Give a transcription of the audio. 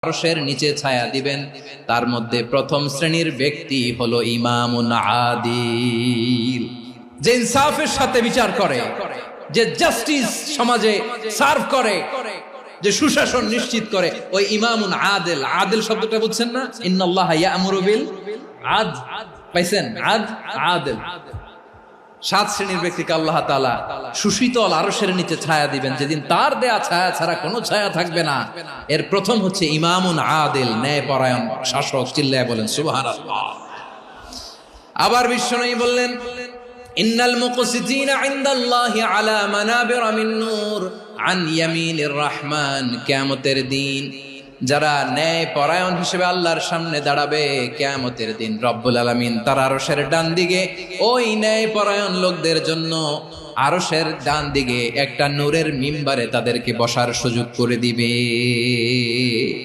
আরশের নিচে ছায়া দিবেন। তার মধ্যে প্রথম শ্রেণীর ব্যক্তি হলো ইমামুন আদিল, যে ইনসাফের সাথে বিচার করে, যে জাস্টিস সমাজে সার্ভ করে, যে সুশাসন নিশ্চিত করে, ওই ইমামুন আদিল। আদিল শব্দটা বুঝছেন না? ইন্নাল্লাহা ইয়া'মুরু বিল আদল, পাইছেন? আদিল। 7 শ্রেণীর ব্যক্তিকে আল্লাহ তাআলা সুশীতল আরশের নিচে ছায়া দিবেন, যেদিন তার দেয়া ছায়া ছাড়া কোনো ছায়া থাকবে না। এর প্রথম হচ্ছে ইমামুন আদিল, ন্যায়পরায়ণ শাসক। চিল্লায় বলেন সুবহানাল্লাহ। আবার বিশ্বনবী বললেন, ইন্নাল মুকসিতিনা ইনদাল্লাহি আলা মানাবিরা মিন নূর আন ইয়ামিনির রহমান। কিয়ামতের দিন যারা ন্যায় পরায়ণ হিসেবে আল্লাহর সামনে দাঁড়াবে, কিয়ামতের দিন রব্বুল আলামিন তার আরশের ডান দিকে ওই ন্যায় পরায়ণ লোকদের জন্য আরশের ডান দিকে একটা নূরের মিম্বারে তাদেরকে বসার সুযোগ করে দিবে।